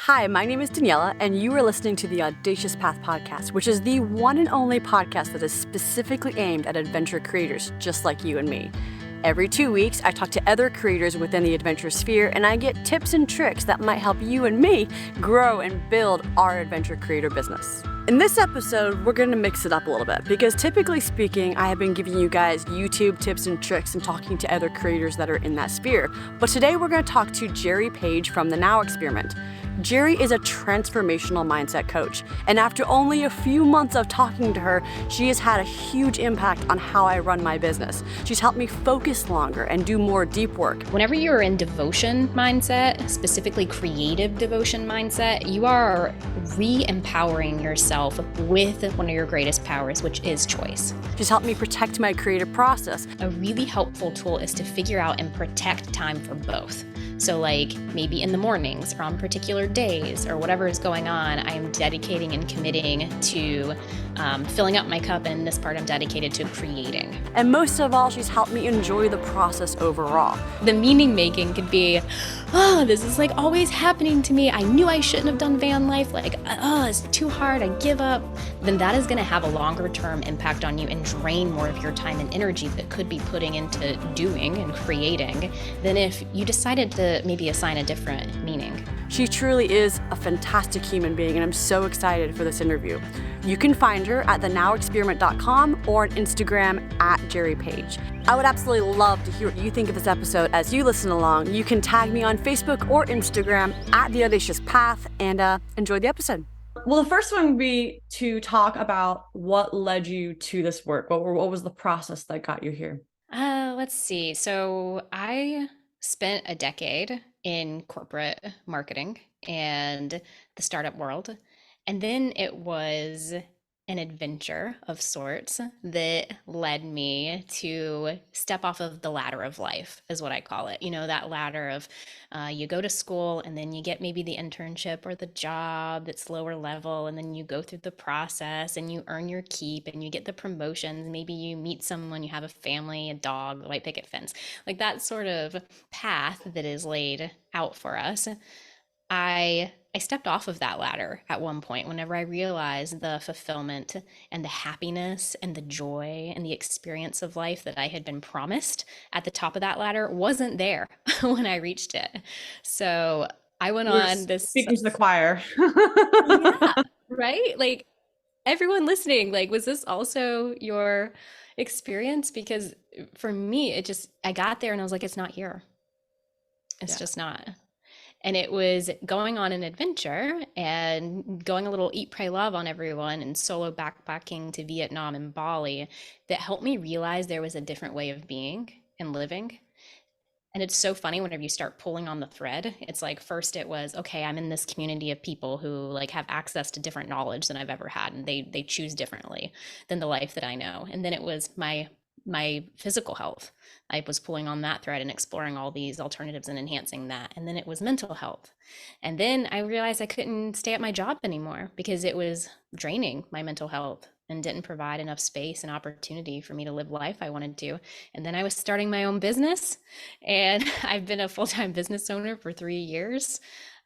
Hi, my name is Daniela, and you are listening to the Audacious Path Podcast, which is the one and only podcast that is specifically aimed at adventure creators just like you and me. Every 2 weeks, I talk to other creators within the adventure sphere, and I get tips and tricks that might help you and me grow and build our adventure creator business. In this episode, we're going to mix it up a little bit because typically speaking, I have been giving you guys YouTube tips and tricks and talking to other creators that are in that sphere. But today we're going to talk to Geri Paige from the Now Experiment. Geri is a transformational mindset coach, and after only a few months of talking to her, she has had a huge impact on how I run my business. She's helped me focus longer and do more deep work. Whenever you're in devotion mindset, specifically creative devotion mindset, you are re-empowering yourself with one of your greatest powers, which is choice. She's helped me protect my creative process. A really helpful tool is to figure out and protect time for both. So like maybe in the mornings or on particular days or whatever is going on, I'm dedicating and committing to filling up my cup, and this part I'm dedicated to creating. And most of all, she's helped me enjoy the process overall. The meaning making could be, oh, this is like always happening to me. I knew I shouldn't have done van life. Like, oh, it's too hard. I give up. Then that is going to have a longer term impact on you and drain more of your time and energy that could be putting into doing and creating than if you decided to maybe assign a different meaning. She truly is a fantastic human being, and I'm so excited for this interview. You can find her at thenowexperiment.com or on Instagram at Geri Paige. I would absolutely love to hear what you think of this episode as you listen along. You can tag me on Facebook or Instagram at The Audacious Path, and enjoy the episode. Well, the first one would be to talk about what led you to this work. What was the process that got you here? Let's see. So I spent a decade in corporate marketing and the startup world. And then it was an adventure of sorts that led me to step off of the ladder of life, is what I call it. You know, that ladder of you go to school and then you get maybe the internship or the job that's lower level, and then you go through the process and you earn your keep and you get the promotions. Maybe you meet someone, you have a family, a dog, a white picket fence, like that sort of path that is laid out for us. I stepped off of that ladder at one point whenever I realized the fulfillment and the happiness and the joy and the experience of life that I had been promised at the top of that ladder wasn't there when I reached it. So I went on this. Speaking to the choir. Yeah, right? Like everyone listening, like, was this also your experience? Because for me, I got there and I was like, it's not here. It's just not. And it was going on an adventure and going a little eat, pray, love on everyone and solo backpacking to Vietnam and Bali that helped me realize there was a different way of being and living. And it's so funny whenever you start pulling on the thread. It's like, first it was, okay, I'm in this community of people who like have access to different knowledge than I've ever had, and they choose differently than the life that I know. And then it was my physical health. I was pulling on that thread and exploring all these alternatives and enhancing that. And then it was mental health. And then I realized I couldn't stay at my job anymore because it was draining my mental health and didn't provide enough space and opportunity for me to live life I wanted to. And then I was starting my own business, and I've been a full-time business owner for 3 years.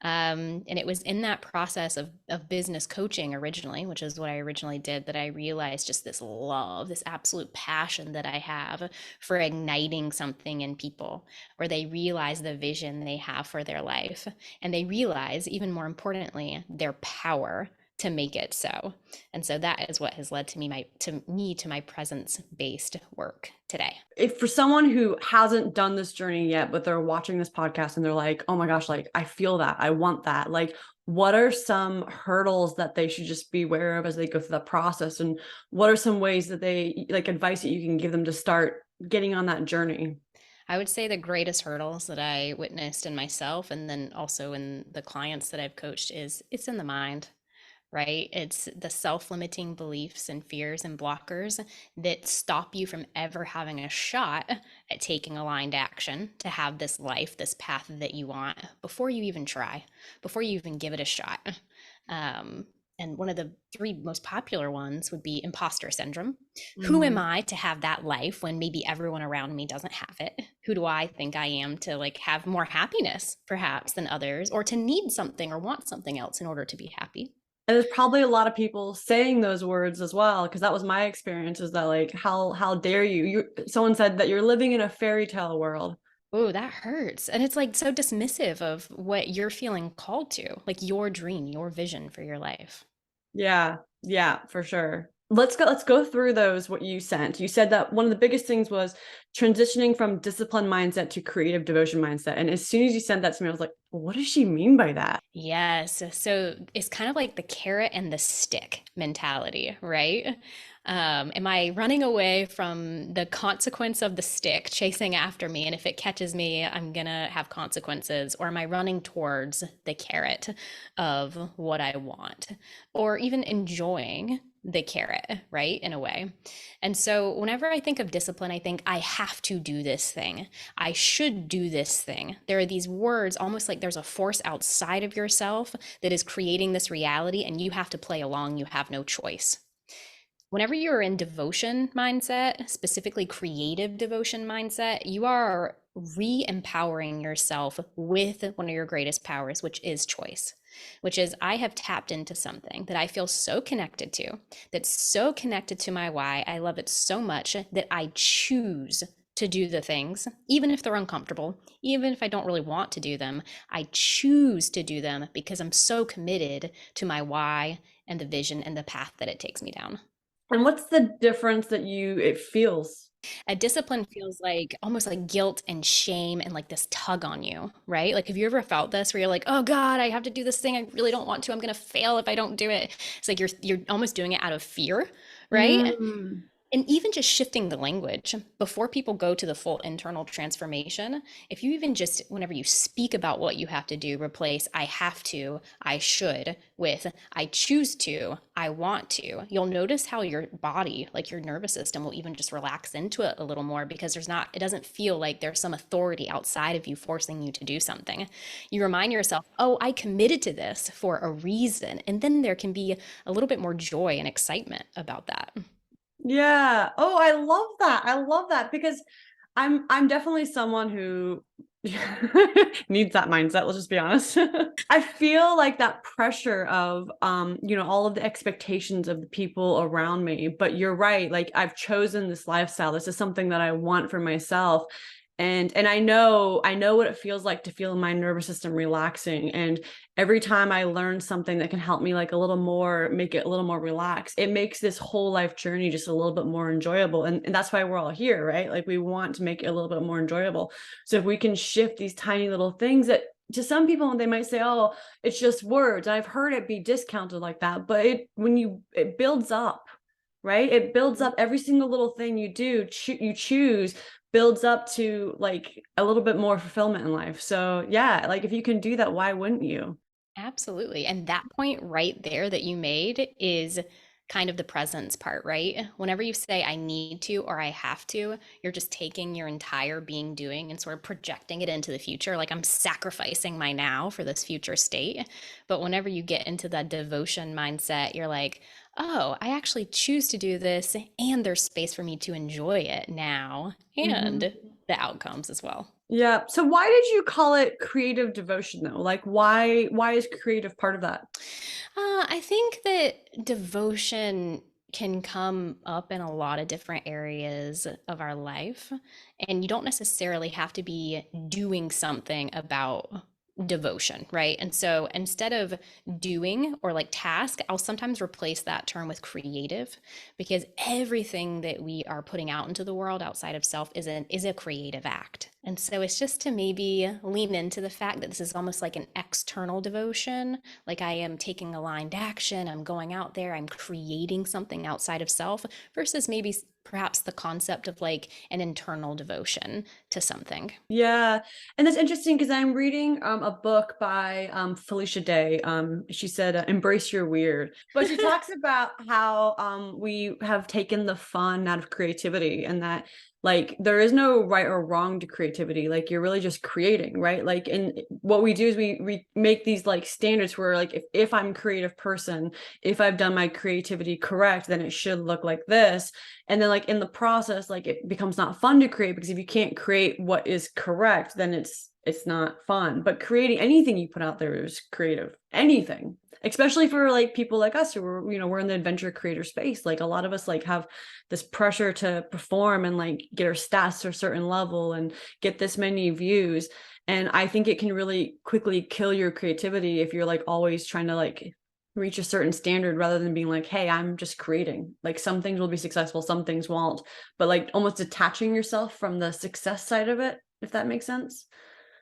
And it was in that process of business coaching originally, which is what I originally did, that I realized just this love, this absolute passion that I have for igniting something in people, where they realize the vision they have for their life. And they realize, even more importantly, their power to make it so. And so that is what has led to my presence-based work today. If for someone who hasn't done this journey yet, but they're watching this podcast and they're like, oh my gosh, like I feel that, I want that. Like, what are some hurdles that they should just be aware of as they go through that process? And what are some ways that they like advice that you can give them to start getting on that journey? I would say the greatest hurdles that I witnessed in myself and then also in the clients that I've coached is it's in the mind. Right? It's the self-limiting beliefs and fears and blockers that stop you from ever having a shot at taking aligned action to have this life, this path that you want before you even try, before you even give it a shot. And And one of the three most popular ones would be imposter syndrome. Who am Mm. I to have that life when maybe everyone around me doesn't have it? Who do I think I am to like have more happiness perhaps than others, or to need something or want something else in order to be happy? And there's probably a lot of people saying those words as well, because that was my experience, is that like, how dare you? Someone said that you're living in a fairy tale world. Oh, that hurts. And it's like so dismissive of what you're feeling called to, like your dream, your vision for your life. Yeah, yeah, for sure. Let's go through those, what you sent. You said that one of the biggest things was transitioning from discipline mindset to creative devotion mindset. And as soon as you sent that to me, I was like, what does she mean by that? Yes. So it's kind of like the carrot and the stick mentality, right? Am I running away from the consequence of the stick chasing after me? And if it catches me, I'm gonna have consequences. Or am I running towards the carrot of what I want? Or even enjoying the carrot, right? In a way. And so whenever I think of discipline, I think I have to do this thing. I should do this thing. There are these words almost like there's a force outside of yourself that is creating this reality, and you have to play along. You have no choice. Whenever you're in devotion mindset, specifically creative devotion mindset, you are re empowering yourself with one of your greatest powers, which is choice. Which is, I have tapped into something that I feel so connected to, that's so connected to my why. I love it so much that I choose to do the things, even if they're uncomfortable, even if I don't really want to do them. I choose to do them because I'm so committed to my why and the vision and the path that it takes me down. And what's the difference that it feels? A discipline feels like almost like guilt and shame and like this tug on you, right? Like, have you ever felt this where you're like, oh God, I have to do this thing. I really don't want to. I'm gonna fail if I don't do it. It's like you're almost doing it out of fear, right? Mm. And even just shifting the language before people go to the full internal transformation, if you even just, whenever you speak about what you have to do, replace I have to, I should with I choose to, I want to, you'll notice how your body, like your nervous system, will even just relax into it a little more because it doesn't feel like there's some authority outside of you forcing you to do something. You remind yourself, oh, I committed to this for a reason. And then there can be a little bit more joy and excitement about that. Yeah. Oh, I love that. I love that because I'm definitely someone who needs that mindset, let's just be honest. I feel like that pressure of all of the expectations of the people around me, but you're right, like I've chosen this lifestyle. This is something that I want for myself. And I know what it feels like to feel my nervous system relaxing. And every time I learn something that can help me like a little more, make it a little more relaxed, it makes this whole life journey just a little bit more enjoyable. And that's why we're all here, right? Like we want to make it a little bit more enjoyable. So if we can shift these tiny little things that to some people they might say, oh, it's just words. I've heard it be discounted like that, but it builds up, right? It builds up. Every single little thing you do, you choose, builds up to like a little bit more fulfillment in life. So yeah, like if you can do that, why wouldn't you? Absolutely. And that point right there that you made is kind of the presence part, right? Whenever you say, I need to or I have to, you're just taking your entire being doing and sort of projecting it into the future. Like I'm sacrificing my now for this future state. But whenever you get into that devotion mindset, you're like, oh, I actually choose to do this and there's space for me to enjoy it now Mhm. and the outcomes as well. Yeah. So why did you call it creative devotion though? Like why is creative part of that? I think that devotion can come up in a lot of different areas of our life, and you don't necessarily have to be doing something about devotion, right? And so instead of doing or like task, I'll sometimes replace that term with creative because everything that we are putting out into the world outside of self is a creative act. And so it's just to maybe lean into the fact that this is almost like an external devotion, like I am taking aligned action, I'm going out there, I'm creating something outside of self versus maybe perhaps the concept of like an internal devotion to something. Yeah. And that's interesting because I'm reading a book by Felicia Day. She said, Embrace Your Weird. But she talks about how we have taken the fun out of creativity and that Like there is no right or wrong to creativity. Like you're really just creating, right? Like, and what we do is we make these like standards where like if I'm a creative person, if I've done my creativity correct, then it should look like this. And then like in the process, like it becomes not fun to create, because if you can't create what is correct, then it's not fun. But creating anything you put out there is creative. Anything, especially for like people like us who are, we're in the adventure creator space. Like a lot of us like have this pressure to perform and like get our stats to a certain level and get this many views. And I think it can really quickly kill your creativity if you're like always trying to like reach a certain standard rather than being like, hey, I'm just creating. Like some things will be successful, some things won't, but like almost detaching yourself from the success side of it, if that makes sense.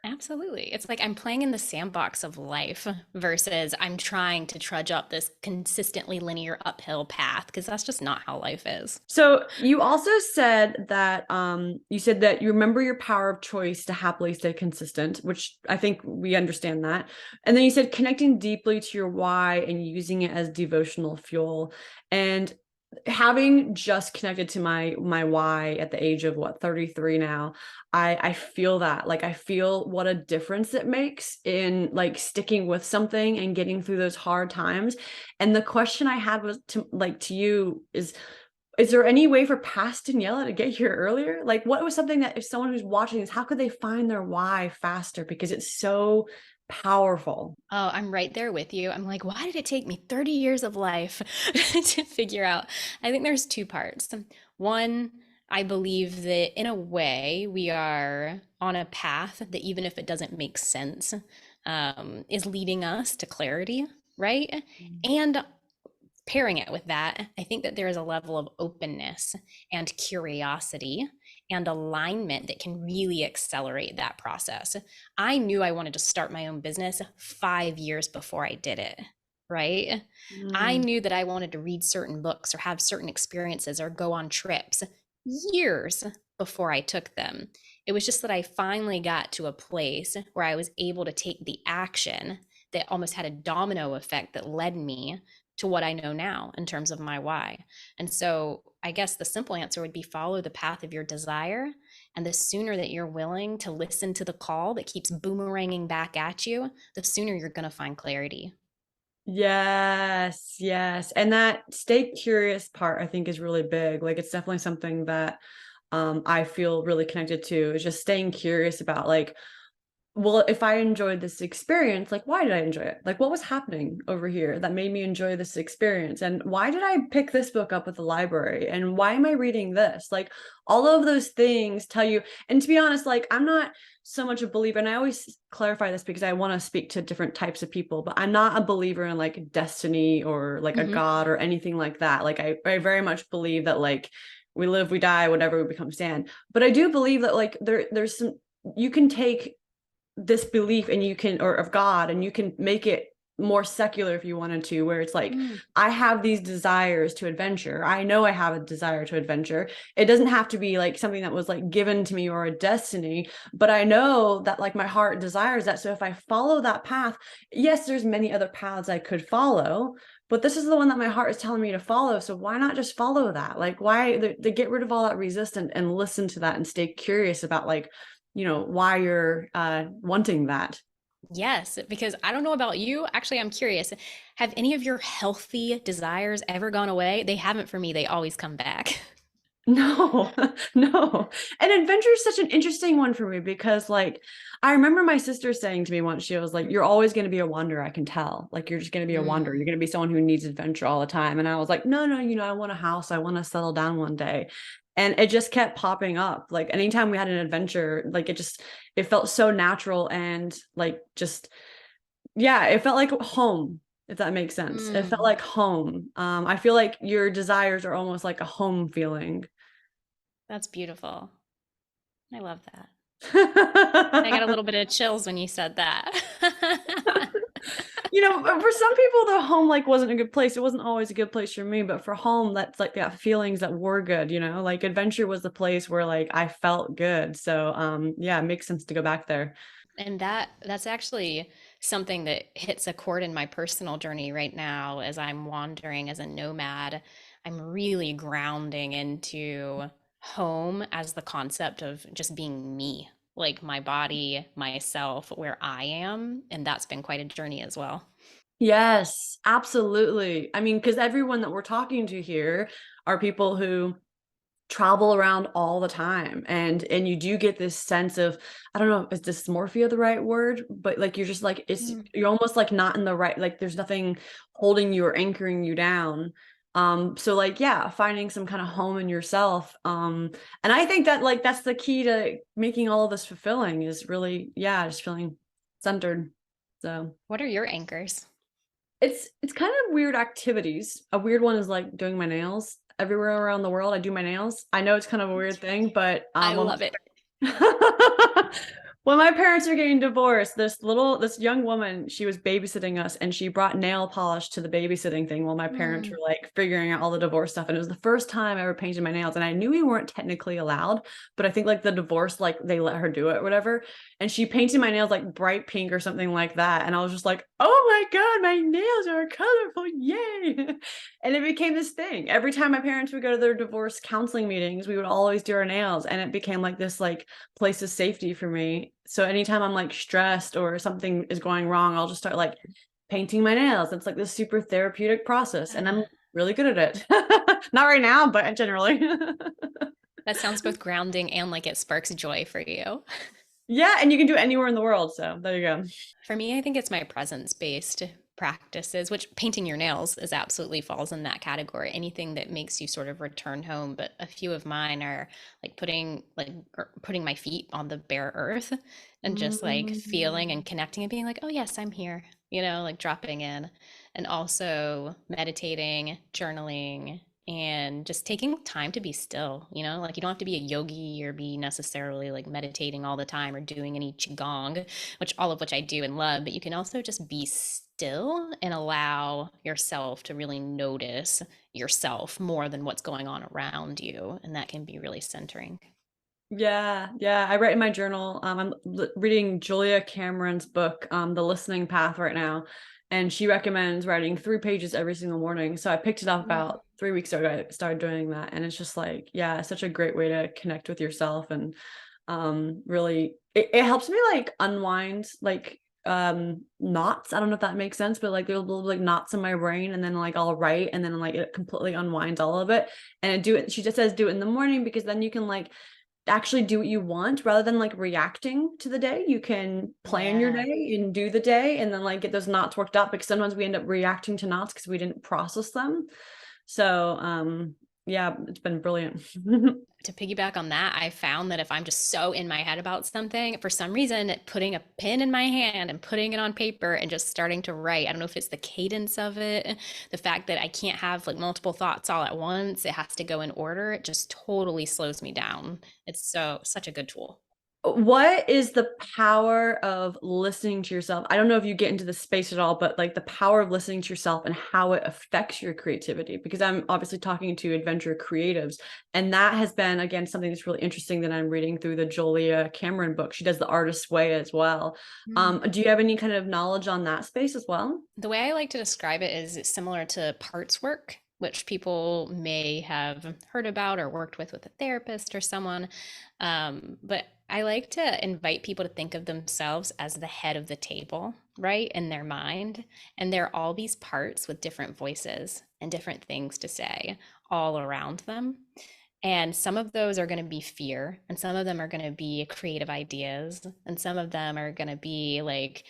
Absolutely. It's like I'm playing in the sandbox of life versus I'm trying to trudge up this consistently linear uphill path, because that's just not how life is. So you also said that you remember your power of choice to happily stay consistent, which I think we understand that. And then you said connecting deeply to your why and using it as devotional fuel. And having just connected to my why at the age of 33 now, I feel that, like I feel what a difference it makes in like sticking with something and getting through those hard times. And the question I had was to you is there any way for past Daniela to get here earlier? Like what was something that if someone who's watching this, how could they find their why faster? Because it's so powerful. Oh, I'm right there with you. I'm like, why did it take me 30 years of life to figure out? I think there's two parts. One, I believe that in a way we are on a path that even if it doesn't make sense, is leading us to clarity, right? And pairing it with that, I think that there is a level of openness and curiosity and alignment that can really accelerate that process. I knew I wanted to start my own business 5 years before I did it, right? I Mm. knew that I wanted to read certain books or have certain experiences or go on trips years before I took them. It was just that I finally got to a place where I was able to take the action that almost had a domino effect that led me to what I know now in terms of my why. And so I guess the simple answer would be follow the path of your desire. And the sooner that you're willing to listen to the call that keeps boomeranging back at you, the sooner you're going to find clarity. Yes, yes. And that stay curious part I think is really big. Like it's definitely something that I feel really connected to, is just staying curious about like, well, if I enjoyed this experience, like, why did I enjoy it? Like, what was happening over here that made me enjoy this experience? And why did I pick this book up at the library? And why am I reading this? Like, all of those things tell you. And to be honest, like, I'm not so much a believer, and I always clarify this because I want to speak to different types of people, but I'm not a believer in like destiny or like a Mm-hmm. God or anything like that. Like, I very much believe that, like, we live, we die, whatever we become stand. But I do believe that, like, there's some, you can take this belief and you can, or of God, and you can make it more secular if you wanted to, where it's like, Mm. I have these desires to adventure. I know I have a desire to adventure. It doesn't have to be like something that was like given to me or a destiny, but I know that like my heart desires that. So if I follow that path, yes, there's many other paths I could follow, but this is the one that my heart is telling me to follow. So why not just follow that? Like, why they get rid of all that resistance and listen to that and stay curious about like, why you're wanting that. Yes, because I don't know about you. Actually, I'm curious. Have any of your healthy desires ever gone away? They haven't for me. They always come back. No, no. And adventure is such an interesting one for me because, like, I remember my sister saying to me once, she was like, you're always going to be a wanderer. I can tell. Like, you're just going to be a wanderer. Mm. You're going to be someone who needs adventure all the time. And I was like, no, no, I want a house. I want to settle down one day. And it just kept popping up. Like, anytime we had an adventure, like, it felt so natural and, like, just, yeah, it felt like home, if that makes sense. It felt Mm. like home. I feel like your desires are almost like a home feeling. That's beautiful. I love that. I got a little bit of chills when you said that. For some people, the home like wasn't a good place. It wasn't always a good place for me, but for home, that's like got feelings that were good. Like adventure was the place where like I felt good. So yeah, it makes sense to go back there. And that's actually something that hits a chord in my personal journey right now as I'm wandering as a nomad. I'm really grounding into home as the concept of just being me, like my body, myself, where I am. And that's been quite a journey as well. Yes, absolutely. I mean, because everyone that we're talking to here are people who travel around all the time, and you do get this sense of, I don't know, is dysmorphia the right word? But like you're just like, it's, Mm. you're almost like not in the right, like there's nothing holding you or anchoring you down. So like, yeah, finding some kind of home in yourself. And I think that like that's the key to making all of this fulfilling, is really, yeah, just feeling centered. So What are your anchors? it's kind of weird activities. A weird one is like doing my nails. Everywhere around the world, I do my nails. I know it's kind of a weird thing, but I when love it. when my parents were getting divorced, this young woman, she was babysitting us, and she brought nail polish to the babysitting thing while my parents were Mm. like figuring out all the divorce stuff. And it was the first time I ever painted my nails. And I knew we weren't technically allowed, but I think like the divorce, like they let her do it or whatever. And she painted my nails like bright pink or something like that. And I was just like, oh my God, my nails are colorful. Yay. And it became this thing. Every time my parents would go to their divorce counseling meetings, we would always do our nails. And it became like this like place of safety for me. So anytime I'm like stressed or something is going wrong, I'll just start like painting my nails. It's like this super therapeutic process, and I'm really good at it. Not right now, but generally. That sounds both grounding and like it sparks joy for you. Yeah, and you can do it anywhere in the world. So there you go. For me, I think it's my presence based practices, which painting your nails is absolutely falls in that category. Anything that makes you sort of return home. But a few of mine are like putting my feet on the bare earth and just like feeling Mm. and connecting and being like, oh yes, I'm here, like dropping in. And also meditating, journaling, and just taking time to be still, like you don't have to be a yogi or be necessarily like meditating all the time or doing any qigong, which all of which I do and love, but you can also just be still and allow yourself to really notice yourself more than what's going on around you. And that can be really centering. Yeah, yeah. I write in my journal. I'm reading Julia Cameron's book, The Listening Path, right now, and she recommends writing 3 pages every single morning. So I picked it up Mm. about 3 weeks ago. I started doing that, and it's just like, yeah, such a great way to connect with yourself, and really, it helps me like unwind like knots. I don't know if that makes sense, but like there's little like knots in my brain, and then like I'll write, and then like it completely unwinds all of it. And I do it. She just says do it in the morning, because then you can like actually do what you want rather than like reacting to the day. You can plan your Yeah. day and do the day, and then like get those knots worked up, because sometimes we end up reacting to knots because we didn't process them. So yeah, it's been brilliant. To piggyback on that, I found that if I'm just so in my head about something, for some reason, putting a pen in my hand and putting it on paper and just starting to write, I don't know if it's the cadence of it, the fact that I can't have like multiple thoughts all at once, it has to go in order, it just totally slows me down. It's such a good tool. What is the power of listening to yourself? I don't know if you get into the space at all, but like the power of listening to yourself and how it affects your creativity. Because I'm obviously talking to adventure creatives, and that has been, again, something that's really interesting that I'm reading through the Julia Cameron book. She does The Artist's Way as well. Do you have any kind of knowledge on that space as well? The way I like to describe it is it's similar to parts work, which people may have heard about or worked with a therapist or someone. But I like to invite people to think of themselves as the head of the table, right, in their mind. And there are all these parts with different voices and different things to say all around them. And some of those are going to be fear, and some of them are going to be creative ideas, and some of them are going to be like,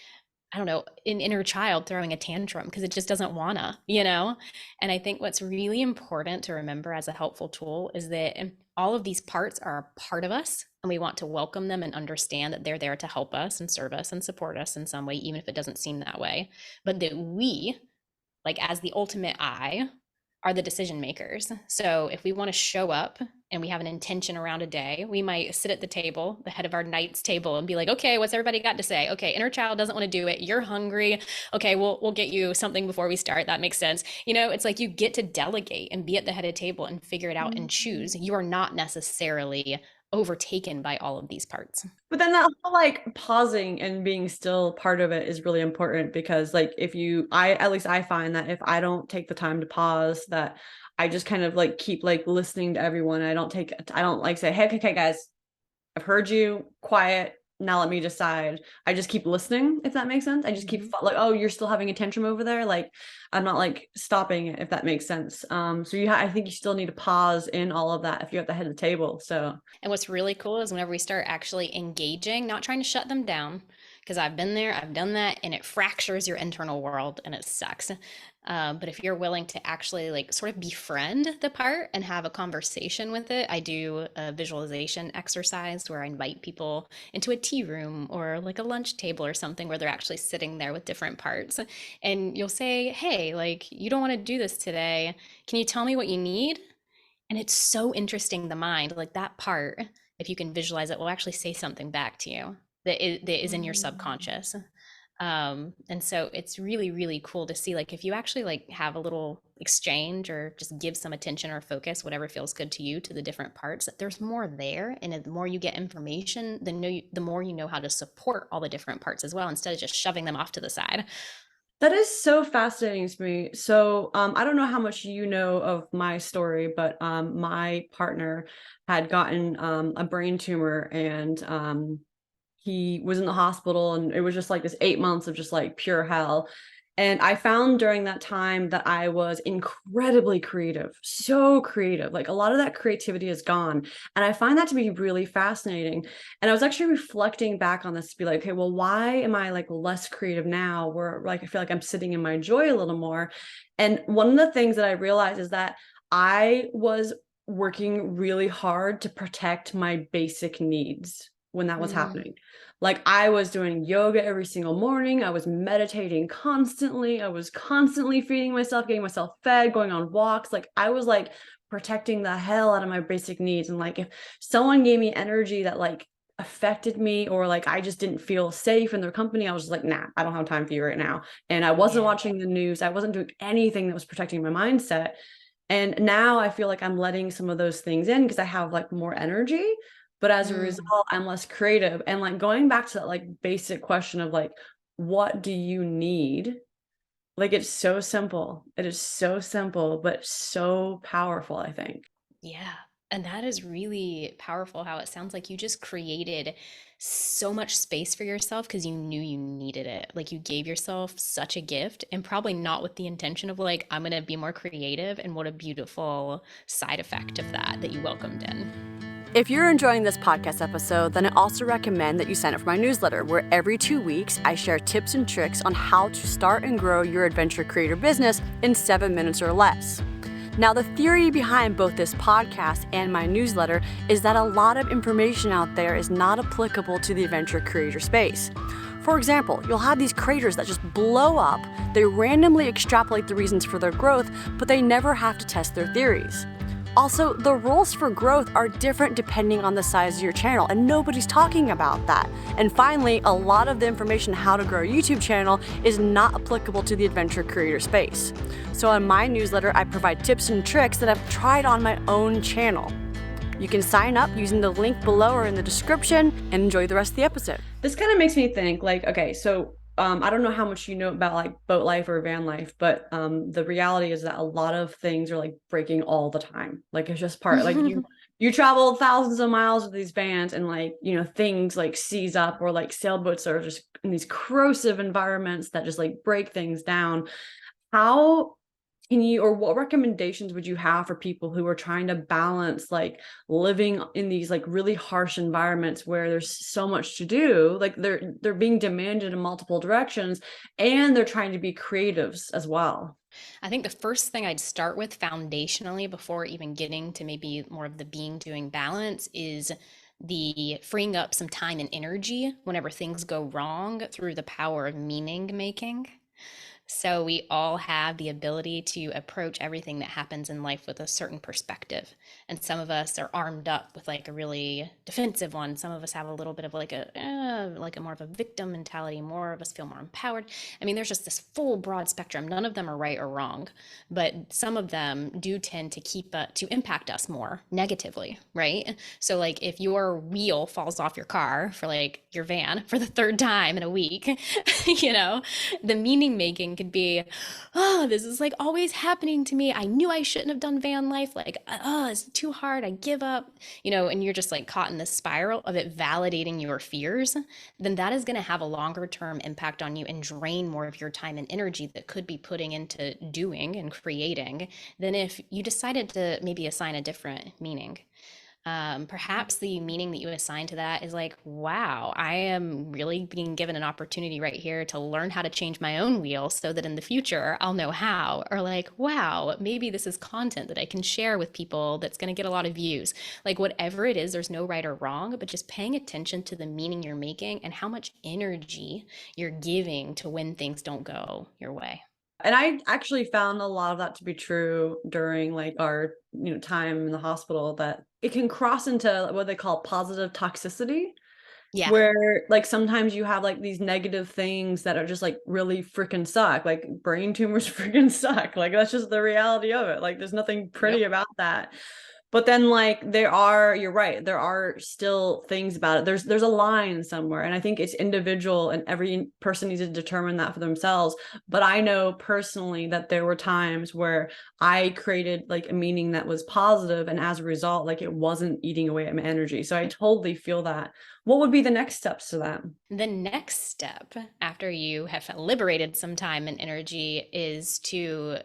I don't know, an inner child throwing a tantrum because it just doesn't wanna. And I think what's really important to remember as a helpful tool is that all of these parts are a part of us, and we want to welcome them and understand that they're there to help us and serve us and support us in some way, even if it doesn't seem that way. But that we, like as the ultimate I, are the decision makers. So if we want to show up and we have an intention around a day, we might sit at the table, the head of our night's table, and be like, okay, what's everybody got to say? Okay, inner child doesn't want to do it. You're hungry. Okay, we'll get you something before we start. That makes sense. It's like you get to delegate and be at the head of the table and figure it out and choose. You are not necessarily overtaken by all of these parts. But then that whole, like, pausing and being still part of it is really important because, like, at least I find that if I don't take the time to pause, that I just kind of, like, keep, like, listening to everyone. I don't, like, say, "Hey, okay, guys, I've heard you, quiet, now let me decide." I just keep listening, if that makes sense. I just keep like, "Oh, you're still having a tantrum over there?" Like, I'm not, like, stopping it, if that makes sense. So I think you still need to pause in all of that if you're at the head of the table, so And what's really cool is whenever we start actually engaging, not trying to shut them down, because I've been there, I've done that, and it fractures your internal world and it sucks. But if you're willing to actually like sort of befriend the part and have a conversation with it, I do a visualization exercise where I invite people into a tea room or like a lunch table or something where they're actually sitting there with different parts. And you'll say, hey, like, you don't want to do this today. Can you tell me what you need? And it's so interesting, the mind, like that part, if you can visualize it, will actually say something back to you that is in your subconscious. And so it's really, really cool to see, like, if you actually like have a little exchange or just give some attention or focus, whatever feels good to you, to the different parts, that there's more there. And the more you get information, the more you know how to support all the different parts as well, instead of just shoving them off to the side. that is so fascinating to me. So, I don't know how much you know of my story, but my partner had gotten a brain tumor, and he was in the hospital, and it was just like this 8 months of just like pure hell. And I found during that time that I was incredibly creative, so creative. Like, a lot of that creativity is gone. And I find that to be really fascinating. And I was actually reflecting back on this to be like, okay, well, why am I like less creative now, where like I feel like I'm sitting in my joy a little more? And one of the things that I realized is that I was working really hard to protect my basic needs when that was Mm, happening. Like, I was doing yoga every single morning. I was meditating constantly. I was constantly feeding myself, getting myself fed, going on walks. Like, I was like protecting the hell out of my basic needs. And like, if someone gave me energy that like affected me, or like I just didn't feel safe in their company, I was just like, nah, I don't have time for you right now. And I wasn't yeah. watching the news. I wasn't doing anything that was protecting my mindset. And now I feel like I'm letting some of those things in because I have like more energy. But as a Mm. result, I'm less creative. And like going back to that like basic question of like, what do you need? Like, it's so simple. It is so simple, but so powerful, I think. Yeah. And that is really powerful, how it sounds like you just created so much space for yourself because you knew you needed it. Like, you gave yourself such a gift, and probably not with the intention of like, I'm going to be more creative. And what a beautiful side effect of that that you welcomed in. If you're enjoying this podcast episode, then I also recommend that you sign up for my newsletter, where every 2 weeks I share tips and tricks on how to start and grow your adventure creator business in 7 minutes or less. Now, the theory behind both this podcast and my newsletter is that a lot of information out there is not applicable to the adventure creator space. For example, you'll have these creators that just blow up, they randomly extrapolate the reasons for their growth, but they never have to test their theories. Also, the rules for growth are different depending on the size of your channel, and nobody's talking about that. And finally, a lot of the information on how to grow a YouTube channel is not applicable to the adventure creator space. So in my newsletter, I provide tips and tricks that I've tried on my own channel. You can sign up using the link below or in the description, and enjoy the rest of the episode. This kind of makes me think, like, okay, so I don't know how much you know about like boat life or van life, but the reality is that a lot of things are like breaking all the time. Like, it's just part, like, you travel thousands of miles with these vans, and like, things like seize up, or like sailboats are just in these corrosive environments that just like break things down. How can you, or what recommendations would you have for people who are trying to balance like living in these like really harsh environments where there's so much to do, like they're being demanded in multiple directions, and they're trying to be creatives as well? I think the first thing I'd start with foundationally, before even getting to maybe more of the being doing balance, is the freeing up some time and energy whenever things go wrong through the power of meaning making. So we all have the ability to approach everything that happens in life with a certain perspective. And some of us are armed up with like a really defensive one. Some of us have a little bit of like a more of a victim mentality. More of us feel more empowered. I mean, there's just this full broad spectrum. None of them are right or wrong, but some of them do tend to to impact us more negatively, right? So like if your wheel falls off your car for like your van for the third time in a week, you know, the meaning making could be, oh, this is like always happening to me. I knew I shouldn't have done van life. Like, oh, it's too hard. I give up, you know, and you're just like caught in this spiral of it validating your fears. Then that is going to have a longer term impact on you and drain more of your time and energy that could be putting into doing and creating than if you decided to maybe assign a different meaning. Perhaps the meaning that you assign to that is like, wow, I am really being given an opportunity right here to learn how to change my own wheel so that in the future I'll know how. Or like, wow, maybe this is content that I can share with people that's going to get a lot of views. Like, whatever it is, there's no right or wrong, but just paying attention to the meaning you're making and how much energy you're giving to when things don't go your way. And I actually found a lot of that to be true during like our, time in the hospital, that it can cross into what they call positive toxicity, Yeah. where like sometimes you have like these negative things that are just like really freaking suck. Like brain tumors freaking suck. Like that's just the reality of it. Like there's nothing pretty Yep. about that. But then like you're right, there are still things about it. There's a line somewhere. And I think it's individual and every person needs to determine that for themselves. But I know personally that there were times where I created like a meaning that was positive, and as a result, like it wasn't eating away at my energy. So I totally feel that. What would be the next steps to that? The next step after you have liberated some time and energy is to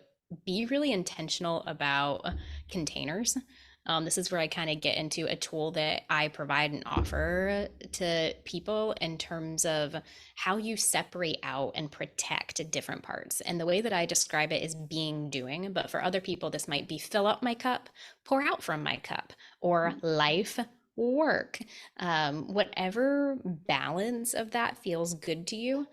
be really intentional about containers. This is where I kind of get into a tool that I provide and offer to people in terms of how you separate out and protect different parts. And the way that I describe it is being doing, but for other people, this might be fill up my cup, pour out from my cup, or life, work, whatever balance of that feels good to you.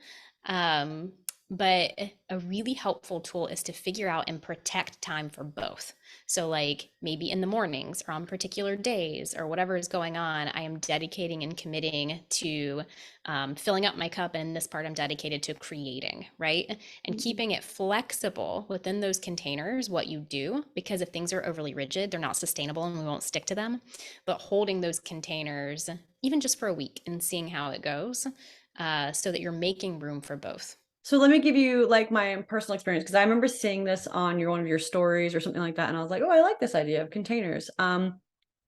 Um, but a really helpful tool is to figure out and protect time for both. So, like maybe in the mornings or on particular days or whatever is going on, I am dedicating and committing to filling up my cup. And in this part, I'm dedicated to creating, right? And keeping it flexible within those containers, what you do, because if things are overly rigid, they're not sustainable and we won't stick to them. But holding those containers, even just for a week and seeing how it goes, so that you're making room for both. So let me give you like my personal experience, because I remember seeing this on one of your stories or something like that, and I was like, oh, I like this idea of containers.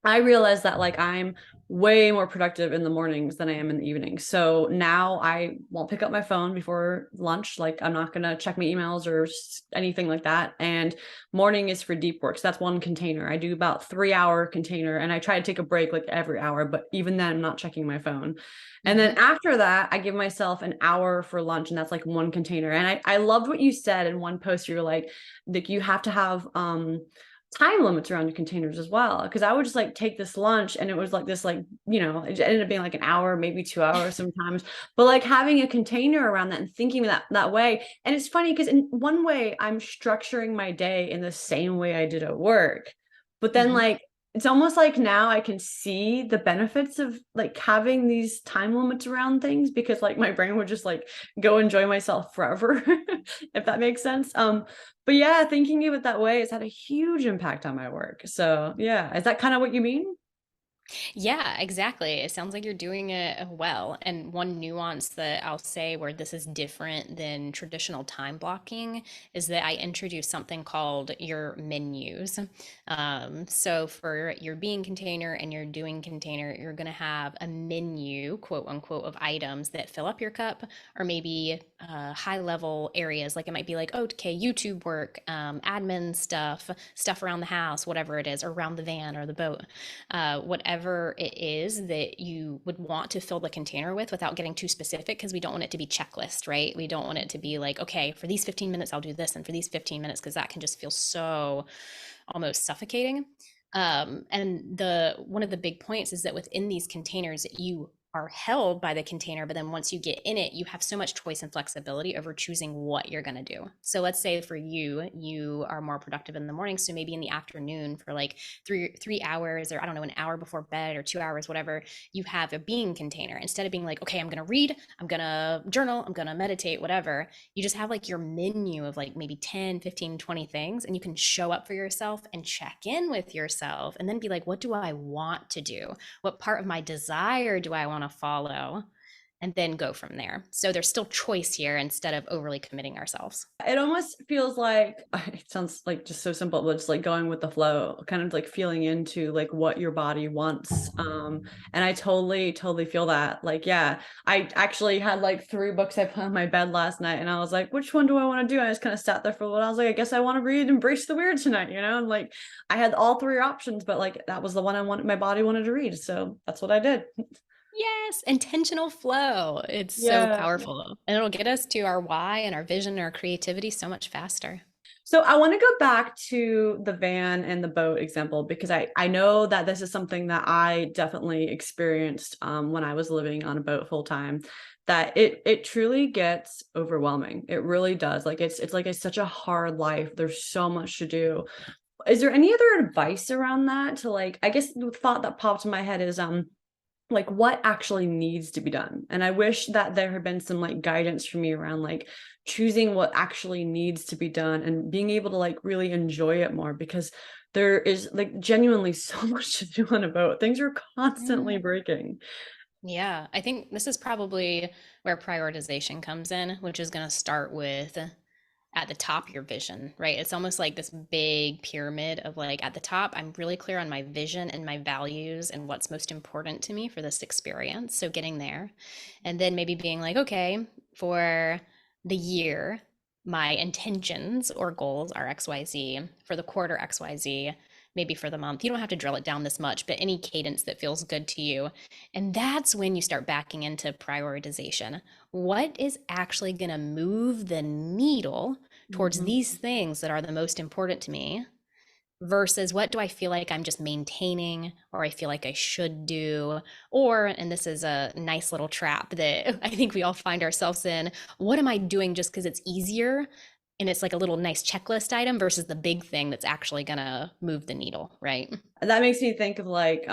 I realized that like I'm way more productive in the mornings than I am in the evenings. So now I won't pick up my phone before lunch. Like I'm not gonna check my emails or anything like that. And morning is for deep work. So that's one container. I do about 3 hour container, and I try to take a break like every hour, but even then I'm not checking my phone. And then Mm-hmm. after that, I give myself an hour for lunch, and that's like one container. And I loved what you said in one post. You were like you have to have time limits around your containers as well. Because I would just like take this lunch, and it was like this, like, it ended up being like an hour, maybe 2 hours sometimes. But like having a container around that and thinking that way. And it's funny because in one way I'm structuring my day in the same way I did at work. But then Mm-hmm. like it's almost like now I can see the benefits of like having these time limits around things, because like my brain would just like go enjoy myself forever, if that makes sense. But yeah, thinking of it that way has had a huge impact on my work. So yeah, is that kind of what you mean? Yeah, exactly. It sounds like you're doing it well. And one nuance that I'll say where this is different than traditional time blocking is that I introduce something called your menus. So for your being container and your doing container, you're going to have a menu, quote unquote, of items that fill up your cup, or maybe high level areas. Like it might be like, oh, okay, YouTube work, admin stuff, stuff around the house, whatever it is, or around the van or the boat, whatever it is that you would want to fill the container with without getting too specific, because we don't want it to be checklist, right? We don't want it to be like, okay, for these 15 minutes, I'll do this, and for these 15 minutes, because that can just feel so almost suffocating. And the one of the big points is that within these containers, you are held by the container, but then once you get in it, you have so much choice and flexibility over choosing what you're going to do. So let's say for you, you are more productive in the morning, so maybe in the afternoon for like three hours, or I don't know, an hour before bed or 2 hours, whatever, you have a being container. Instead of being like, okay, I'm going to read, I'm going to journal, I'm going to meditate, whatever, you just have like your menu of like maybe 10, 15, 20 things, and you can show up for yourself and check in with yourself and then be like, what do I want to do? What part of my desire do I want to follow? And then go from there. So there's still choice here instead of overly committing ourselves. It almost feels like, it sounds like just so simple, but just like going with the flow, kind of like feeling into like what your body wants. And I totally feel that. Like, yeah, I actually had like 3 books I put on my bed last night, and I was like, which one do I want to do? And I just kind of sat there for a while. I was like, I guess I want to read Embrace the Weird tonight, And like, I had all 3 options, but like that was the one my body wanted to read. So that's what I did. Yes, intentional flow. It's so Yeah. powerful. And it'll get us to our why and our vision and our creativity so much faster. So I want to go back to the van and the boat example, because I know that this is something that I definitely experienced when I was living on a boat full time, that it truly gets overwhelming. It really does. Like it's like it's such a hard life. There's so much to do. Is there any other advice around that? To like, I guess the thought that popped in my head is like what actually needs to be done. And I wish that there had been some like guidance for me around like choosing what actually needs to be done and being able to like really enjoy it more, because there is like genuinely so much to do on a boat. Things are constantly breaking. Yeah, I think this is probably where prioritization comes in, which is going to start with at the top your vision, right? It's almost like this big pyramid of like at the top, I'm really clear on my vision and my values and what's most important to me for this experience. So getting there. And then maybe being like, okay, for the year, my intentions or goals are XYZ, for the quarter, XYZ, maybe for the month. You don't have to drill it down this much, but any cadence that feels good to you. And that's when you start backing into prioritization. What is actually going to move the needle towards Mhm. these things that are the most important to me versus what do I feel like I'm just maintaining or I feel like I should do? Or, and this is a nice little trap that I think we all find ourselves in, what am I doing just because it's easier? And it's like a little nice checklist item versus the big thing that's actually going to move the needle, right? That makes me think of like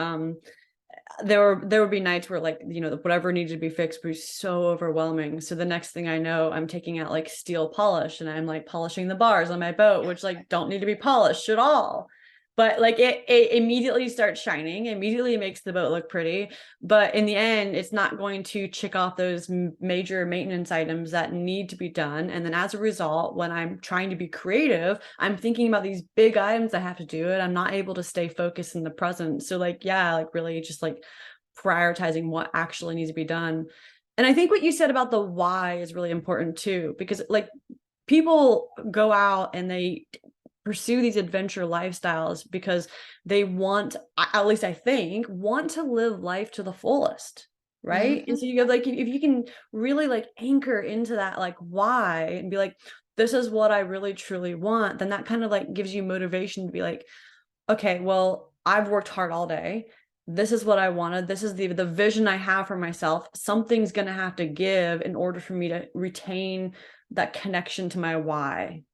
there would be nights where like whatever needed to be fixed was so overwhelming, so the next thing I know I'm taking out like steel polish and I'm like polishing the bars on my boat, which like don't need to be polished at all, but like it immediately starts shining, immediately makes the boat look pretty, but in the end it's not going to check off those major maintenance items that need to be done. And then as a result, when I'm trying to be creative, I'm thinking about these big items I have to do, and I'm not able to stay focused in the present. So like, yeah, like really just like prioritizing what actually needs to be done. And I think what you said about the why is really important too, because like people go out and they pursue these adventure lifestyles because they want, at least I think, want to live life to the fullest, right? And Mm-hmm. so you have like, if you can really like anchor into that like why and be like, this is what I really truly want, then that kind of like gives you motivation to be like, okay, well, I've worked hard all day. This is what I wanted. This is the vision I have for myself. Something's going to have to give in order for me to retain that connection to my why.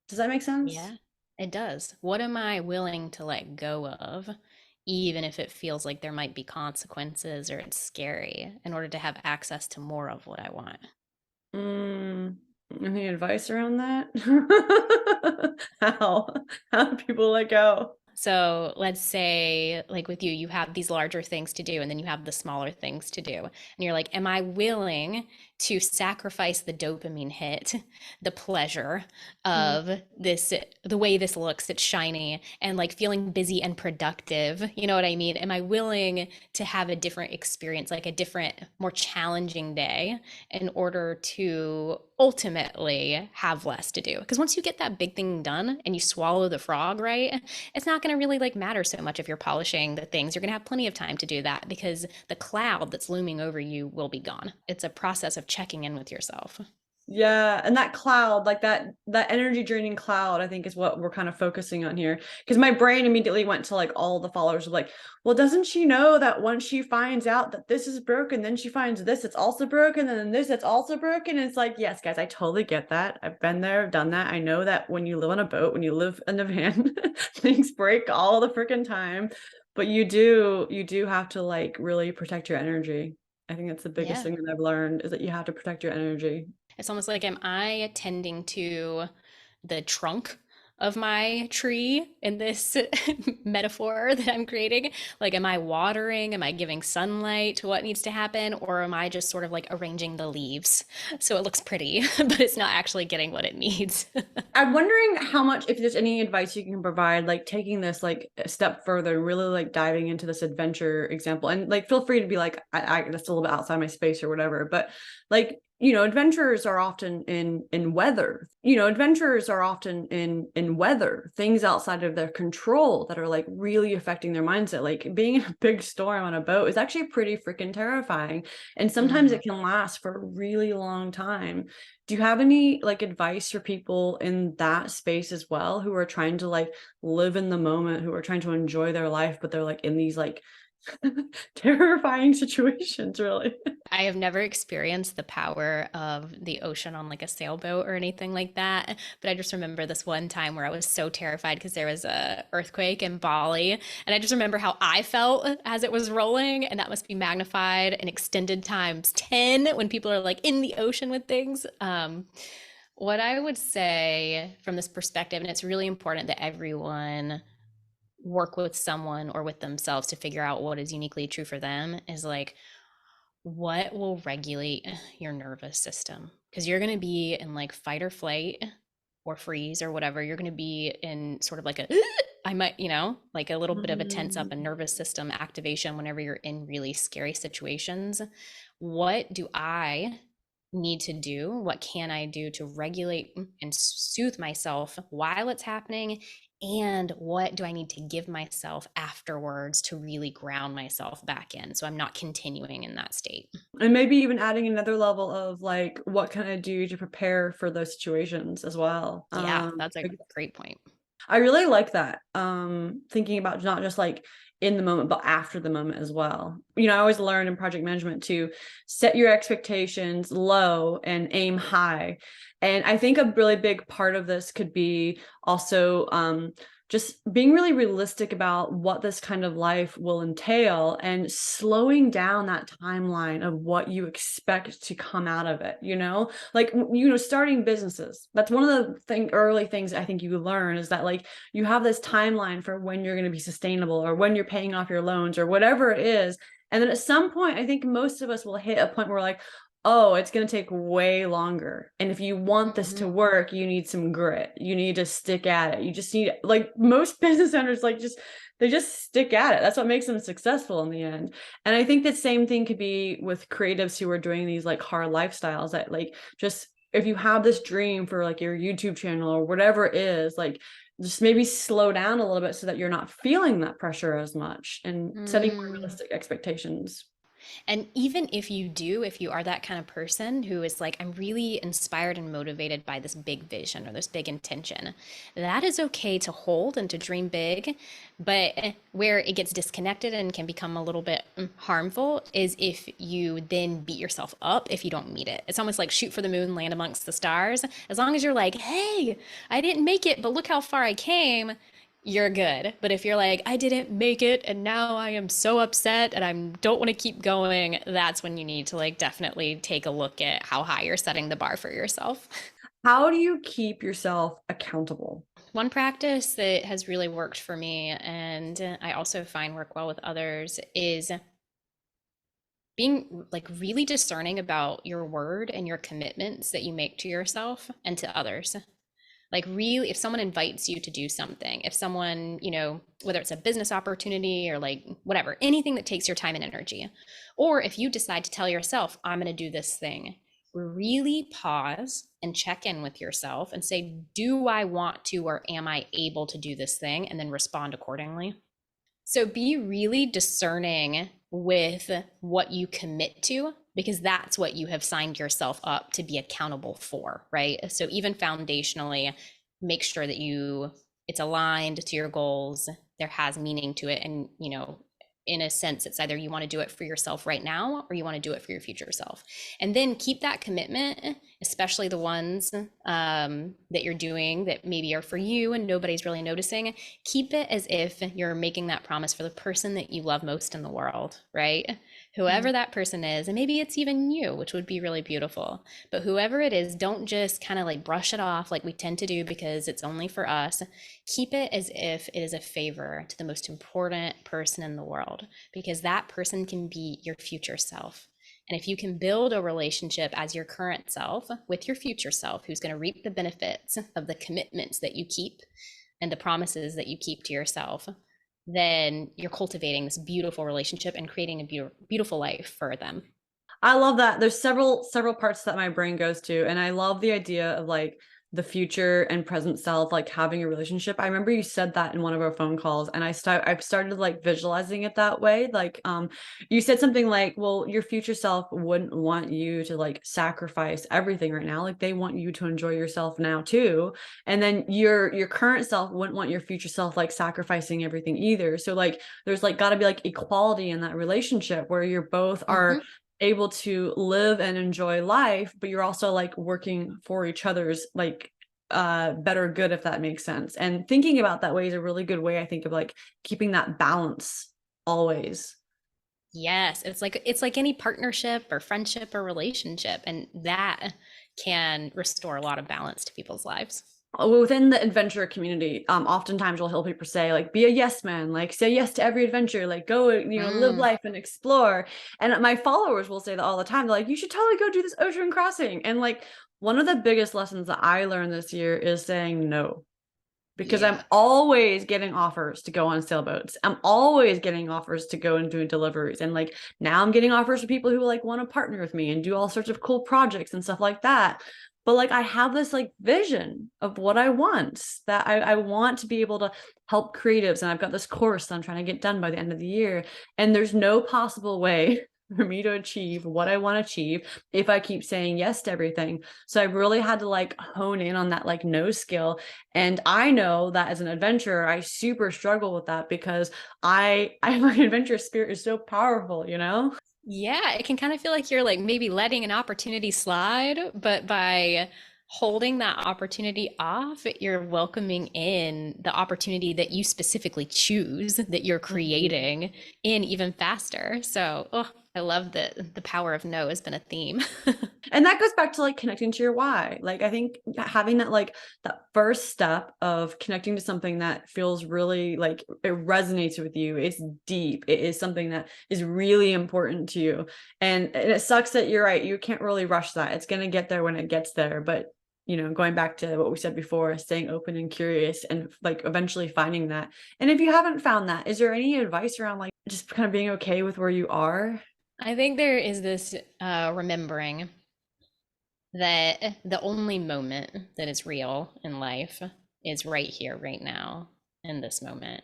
Does that make sense? Yeah, it does. What am I willing to let go of, even if it feels like there might be consequences or it's scary, in order to have access to more of what I want? Mm, any advice around that? How? How do people let go? So let's say, like with you, you have these larger things to do, and then you have the smaller things to do. And you're like, am I willing to sacrifice the dopamine hit, the pleasure Mm. of this, the way this looks, it's shiny, and like feeling busy and productive? You know what I mean? Am I willing to have a different experience, like a different, more challenging day in order to ultimately have less to do? Because once you get that big thing done and you swallow the frog, right? It's not going to really like matter so much if you're polishing the things. You're going to have plenty of time to do that because the cloud that's looming over you will be gone. It's a process of checking in with yourself. Yeah, and that cloud, like that energy draining cloud, I think is what we're kind of focusing on here. Because my brain immediately went to like all the followers of like, well, doesn't she know that once she finds out that this is broken, then she finds this, it's also broken, and then this, it's also broken. And it's like, yes, guys, I totally get that. I've been there, I've done that. I know that when you live on a boat, when you live in a van, things break all the freaking time. But you do have to like really protect your energy. I think that's the biggest Yeah. thing that I've learned is that you have to protect your energy. It's almost like, am I tending to the trunk of my tree in this metaphor that I'm creating? Like, am I watering? Am I giving sunlight to what needs to happen? Or am I just sort of like arranging the leaves so it looks pretty, but it's not actually getting what it needs? I'm wondering how much, if there's any advice you can provide, like taking this like a step further and really like diving into this adventure example. And like, feel free to be like, I that's a little bit outside my space or whatever. But like, adventurers are often in weather. Adventurers are often in weather, things outside of their control that are like really affecting their mindset. Like being in a big storm on a boat is actually pretty freaking terrifying. And sometimes Mm. it can last for a really long time. Do you have any like advice for people in that space as well who are trying to like live in the moment, who are trying to enjoy their life, but they're like in these like terrifying situations, really? I have never experienced the power of the ocean on like a sailboat or anything like that. But I just remember this one time where I was so terrified because there was a earthquake in Bali. And I just remember how I felt as it was rolling. And that must be magnified and extended times 10 when people are like in the ocean with things. What I would say from this perspective, and it's really important that everyone work with someone or with themselves to figure out what is uniquely true for them, is like, what will regulate your nervous system? Because you're going to be in like fight or flight or freeze or whatever. You're going to be in sort of like a, I might, like a little bit of a tense up and Mhm. nervous system activation whenever you're in really scary situations. What do I need to do? What can I do to regulate and soothe myself while it's happening? And what do I need to give myself afterwards to really ground myself back in so I'm not continuing in that state? And maybe even adding another level of like, what can I do to prepare for those situations as well? Yeah, that's a great point. I really like that. Thinking about not just like in the moment, but after the moment as well. I always learn in project management to set your expectations low and aim high. And I think a really big part of this could be also just being really realistic about what this kind of life will entail and slowing down that timeline of what you expect to come out of it, like starting businesses. That's one of the early things I think you learn is that like you have this timeline for when you're going to be sustainable or when you're paying off your loans or whatever it is. And then at some point, I think most of us will hit a point where we're like, oh, it's going to take way longer. And if you want this to Mhm. work, you need some grit. You need to stick at it. You just need, like most business owners, like they just stick at it. That's what makes them successful in the end. And I think the same thing could be with creatives who are doing these like hard lifestyles that like just, if you have this dream for like your YouTube channel or whatever it is, like just maybe slow down a little bit so that you're not feeling that pressure as much and setting more Mm. realistic expectations. And even if you do, if you are that kind of person who is like, I'm really inspired and motivated by this big vision or this big intention, that is okay to hold and to dream big. But where it gets disconnected and can become a little bit harmful is if you then beat yourself up if you don't meet it. It's almost like shoot for the moon, land amongst the stars. As long as you're like, hey, I didn't make it, but look how far I came, you're good. But if you're like, I didn't make it and now I am so upset and I don't want to keep going, that's when you need to like definitely take a look at how high you're setting the bar for yourself. How do you keep yourself accountable? One practice that has really worked for me, and I also find work well with others, is being like really discerning about your word and your commitments that you make to yourself and to others. Like, really, if someone invites you to do something, if someone, whether it's a business opportunity or like whatever, anything that takes your time and energy, or if you decide to tell yourself, I'm going to do this thing, really pause and check in with yourself and say, do I want to, or am I able to do this thing? And then respond accordingly. So be really discerning with what you commit to because that's what you have signed yourself up to be accountable for, right? So even foundationally, make sure that it's aligned to your goals, there has meaning to it, and in a sense, it's either you want to do it for yourself right now or you want to do it for your future self. And then keep that commitment, especially the ones that you're doing that maybe are for you and nobody's really noticing. Keep it as if you're making that promise for the person that you love most in the world, right? Whoever that person is, and maybe it's even you, which would be really beautiful. But whoever it is, don't just kind of like brush it off like we tend to do because it's only for us. Keep it as if it is a favor to the most important person in the world, because that person can be your future self. And if you can build a relationship as your current self with your future self, who's going to reap the benefits of the commitments that you keep and the promises that you keep to yourself, then you're cultivating this beautiful relationship and creating a beautiful life for them. I love that. There's several parts that my brain goes to, and I love the idea of like the future and present self like having a relationship. I remember you said that in one of our phone calls, and I've started like visualizing it that way. Like you said something like, well, your future self wouldn't want you to like sacrifice everything right now. Like they want you to enjoy yourself now too. And then your current self wouldn't want your future self like sacrificing everything either. So like there's like got to be like equality in that relationship where you're both are able to live and enjoy life, but you're also like working for each other's like better good, if that makes sense. And thinking about that way is a really good way, I think, of like keeping that balance always. Yes, it's like any partnership or friendship or relationship, and that can restore a lot of balance to people's lives. Within the adventure community, oftentimes you'll hear people say like, be a yes man, like say yes to every adventure, like go, live life and explore. And my followers will say that all the time. They're like, you should totally go do this ocean crossing. And like one of the biggest lessons that I learned this year is saying no, because I'm always getting offers to go on sailboats. I'm always getting offers to go and do deliveries. And like now I'm getting offers for people who like want to partner with me and do all sorts of cool projects and stuff like that. But like I have this like vision of what I want, that I want to be able to help creatives. And I've got this course that I'm trying to get done by the end of the year. And there's no possible way for me to achieve what I want to achieve if I keep saying yes to everything. So I really had to like hone in on that like no skill. And I know that as an adventurer, I super struggle with that because my adventurous spirit is so powerful, Yeah, it can kind of feel like you're like maybe letting an opportunity slide, but by holding that opportunity off, you're welcoming in the opportunity that you specifically choose, that you're creating in even faster. So, I love that the power of no has been a theme. And that goes back to like connecting to your why. Like I think having that like that first step of connecting to something that feels really like it resonates with you, it's deep, it is something that is really important to you. And it sucks that you're right, you can't really rush that. It's going to get there when it gets there. But going back to what we said before, staying open and curious and like eventually finding that. And if you haven't found that, is there any advice around like just kind of being okay with where you are? I think there is this remembering that the only moment that is real in life is right here, right now, in this moment.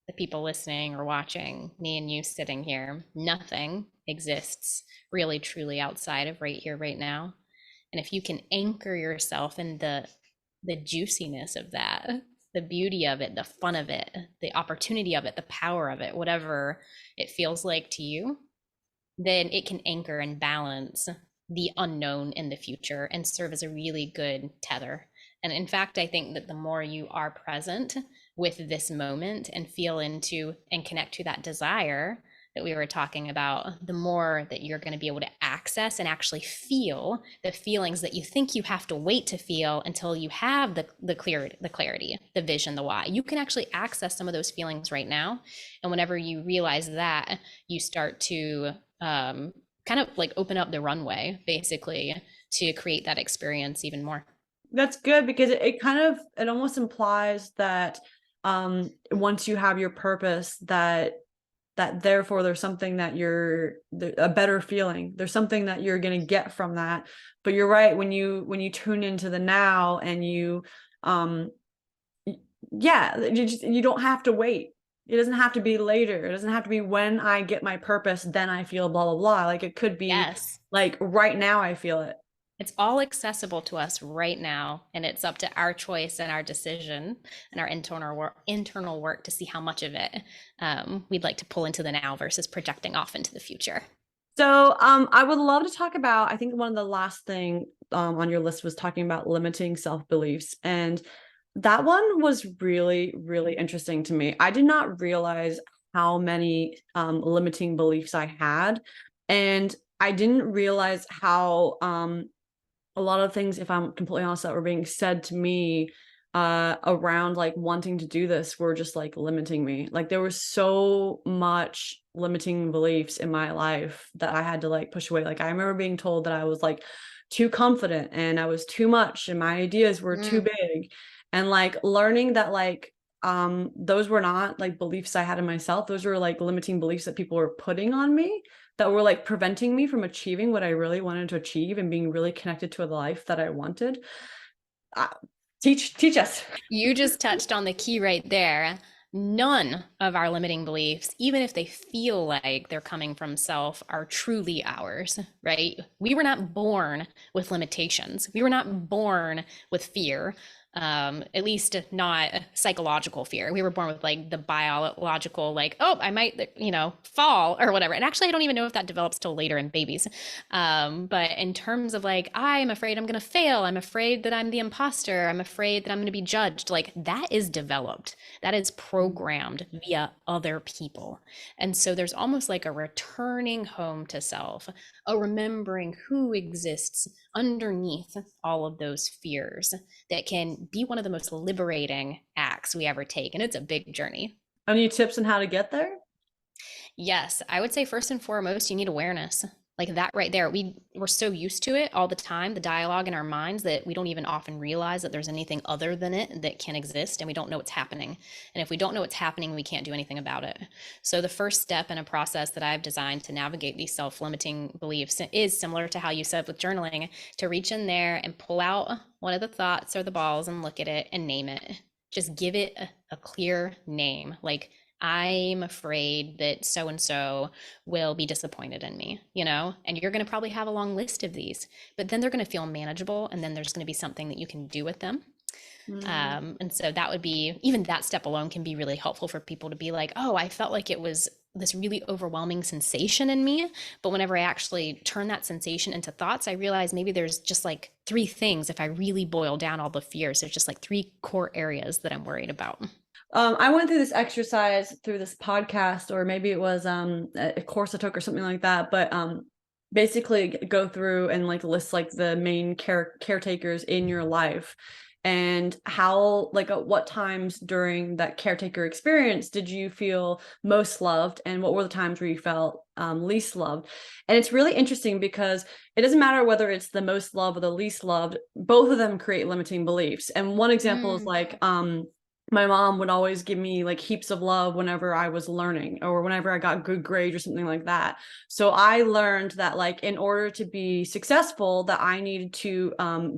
The people listening or watching, me and you sitting here, nothing exists really truly outside of right here, right now. And if you can anchor yourself in the juiciness of that, the beauty of it, the fun of it, the opportunity of it, the power of it, whatever it feels like to you, then it can anchor and balance the unknown in the future and serve as a really good tether. And in fact, I think that the more you are present with this moment and feel into and connect to that desire that we were talking about, the more that you're going to be able to access and actually feel the feelings that you think you have to wait to feel until you have the clarity, the vision, the why. You can actually access some of those feelings right now. And whenever you realize that, you start to kind of like open up the runway basically to create that experience even more. That's good, because it almost implies that once you have your purpose, that therefore there's something that a better feeling, there's something that you're going to get from that. But you're right, when you tune into the now and you don't have to wait. It doesn't have to be later. It doesn't have to be when I get my purpose, then I feel blah, blah, blah. Like it could be Yes. like right now I feel it. It's all accessible to us right now, and it's up to our choice and our decision and our internal work to see how much of it we'd like to pull into the now versus projecting off into the future. So I would love to talk about, I think one of the last thing on your list was talking about limiting self-beliefs. And that one was really, really interesting to me. I did not realize how many limiting beliefs I had. And I didn't realize how a lot of things, if I'm completely honest, that were being said to me around like wanting to do this were just like limiting me. Like there was so much limiting beliefs in my life that I had to like push away. Like I remember being told that I was like too confident and I was too much and my ideas were too big. And like learning that like those were not like beliefs I had in myself. Those were like limiting beliefs that people were putting on me, that were like preventing me from achieving what I really wanted to achieve and being really connected to a life that I wanted. Teach us. You just touched on the key right there. None of our limiting beliefs, even if they feel like they're coming from self, are truly ours, right? We were not born with limitations. We were not born with fear. At least not psychological fear. We were born with like the biological, like, oh, I might, fall or whatever. And actually, I don't even know if that develops till later in babies. But in terms of like, I'm afraid I'm going to fail. I'm afraid that I'm the imposter. I'm afraid that I'm going to be judged. Like that is developed. That is programmed via other people. And so there's almost like a returning home to self, a remembering who exists underneath all of those fears that can be one of the most liberating acts we ever take. And it's a big journey. Any tips on how to get there? Yes, I would say first and foremost, you need awareness. Like that right there. We're so used to it all the time, the dialogue in our minds, that we don't even often realize that there's anything other than it that can exist, and we don't know what's happening. And if we don't know what's happening, we can't do anything about it. So the first step in a process that I've designed to navigate these self-limiting beliefs is similar to how you said with journaling, to reach in there and pull out one of the thoughts or the balls and look at it and name it. Just give it a clear name. Like, I'm afraid that so and so will be disappointed in me, and you're going to probably have a long list of these, but then they're going to feel manageable, and then there's going to be something that you can do with them. And so that would be, even that step alone can be really helpful for people to be like, oh, I felt like it was this really overwhelming sensation in me, but whenever I actually turn that sensation into thoughts, I realize maybe there's just like 3 things. If I really boil down all the fears, there's just like 3 core areas that I'm worried about. I went through this exercise through this podcast, or maybe it was a course I took or something like that. But basically go through and like list like the main caretakers in your life, and how, like, at what times during that caretaker experience did you feel most loved, and what were the times where you felt least loved. And it's really interesting because it doesn't matter whether it's the most loved or the least loved, both of them create limiting beliefs. And one example is like my mom would always give me like heaps of love whenever I was learning or whenever I got good grades or something like that. So I learned that, like, in order to be successful, that I needed to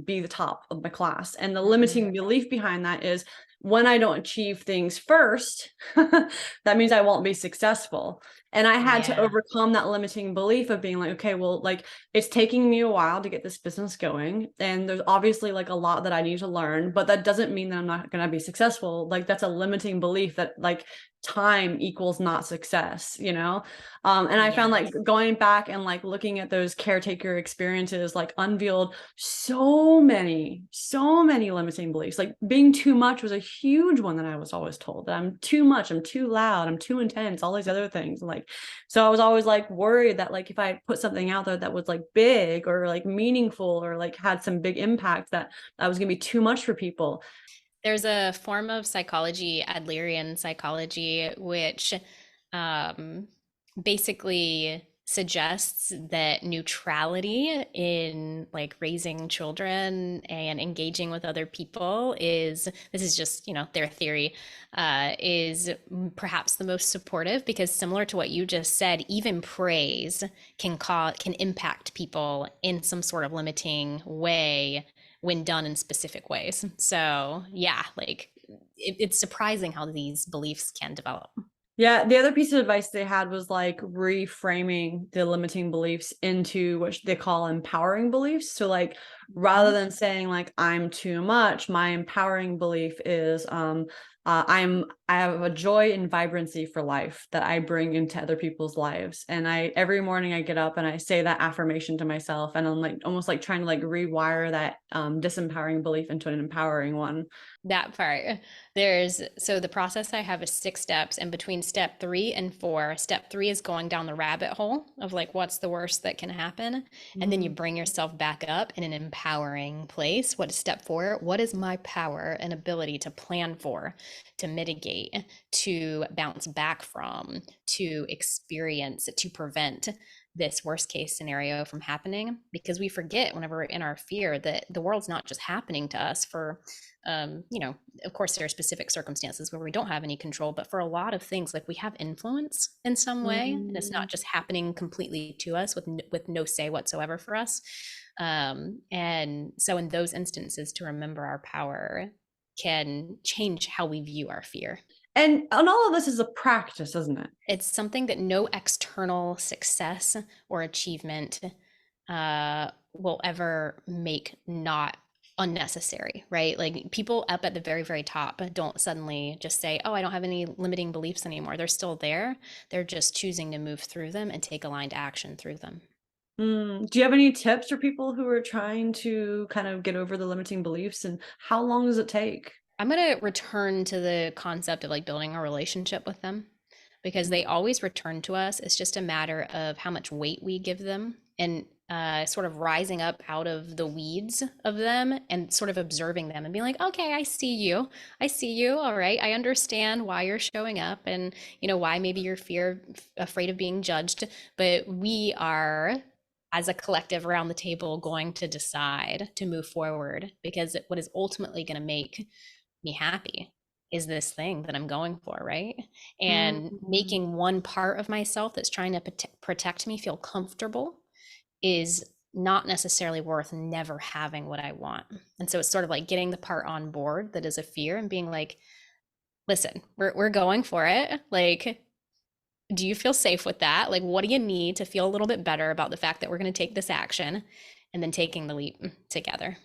be the top of my class. And the limiting belief behind that is, when I don't achieve things first, that means I won't be successful. And I had to overcome that limiting belief of being like, okay, well, like, it's taking me a while to get this business going. And there's obviously like a lot that I need to learn, but that doesn't mean that I'm not going to be successful. Like, that's a limiting belief that like time equals not success, you know? And I found like going back and like looking at those caretaker experiences, like unveiled so many limiting beliefs. Like being too much was a huge one that I was always told, that I'm too much, I'm too loud, I'm too intense, all these other things. Like, so I was always like worried that like if I put something out there that was like big or like meaningful or like had some big impact, that I was gonna be too much for people. There's a form of psychology, Adlerian psychology, which basically suggests that neutrality in like raising children and engaging with other people is, this is just, their theory, is perhaps the most supportive, because similar to what you just said, even praise can impact people in some sort of limiting way when done in specific ways. So yeah, like it's surprising how these beliefs can develop. Yeah, the other piece of advice they had was like reframing the limiting beliefs into what they call empowering beliefs. So like rather than saying like I'm too much, my empowering belief is I have a joy and vibrancy for life that I bring into other people's lives. And I every morning I get up and I say that affirmation to myself, and I'm like almost like trying to like rewire that disempowering belief into an empowering one. That part. So the process I have is 6 steps, and between step 3 and 4, step 3 is going down the rabbit hole of like, what's the worst that can happen? And then you bring yourself back up in an empowering place. What is step 4? What is my power and ability to plan for, to mitigate, to bounce back from, to experience, to prevent this worst case scenario from happening? Because we forget whenever we're in our fear that the world's not just happening to us for of course, there are specific circumstances where we don't have any control, but for a lot of things, like we have influence in some way, and it's not just happening completely to us with no say whatsoever for us. And so, in those instances, to remember our power can change how we view our fear. And all of this is a practice, isn't it? It's something that no external success or achievement will ever make not unnecessary, right? Like people up at the very, very top don't suddenly just say, oh, I don't have any limiting beliefs anymore. They're still there. They're just choosing to move through them and take aligned action through them. Do you have any tips for people who are trying to kind of get over the limiting beliefs, and how long does it take? I'm going to return to the concept of like building a relationship with them, because they always return to us. It's just a matter of how much weight we give them, and sort of rising up out of the weeds of them and sort of observing them and being like, okay, I see you. I see you. All right. I understand why you're showing up, and, why maybe you're afraid of being judged. But we are, as a collective around the table, going to decide to move forward, because what is ultimately going to make me happy is this thing that I'm going for, right? And making one part of myself that's trying to protect me feel comfortable is not necessarily worth never having what I want. And so it's sort of like getting the part on board that is a fear and being like, listen, we're going for it. Like, do you feel safe with that? Like, what do you need to feel a little bit better about the fact that we're going to take this action, and then taking the leap together?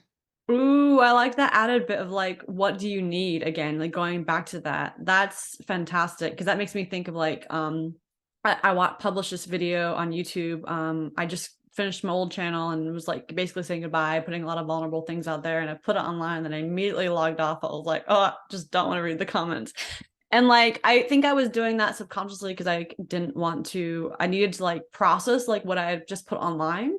Ooh, I like that added bit of like, what do you need? Again, like going back to that. That's fantastic, because that makes me think of like, I published this video on YouTube. I just finished my old channel and was like basically saying goodbye, putting a lot of vulnerable things out there, and I put it online, and then I immediately logged off. I was like, oh, I just don't want to read the comments. And like, I think I was doing that subconsciously because I needed to like process like what I had just put online.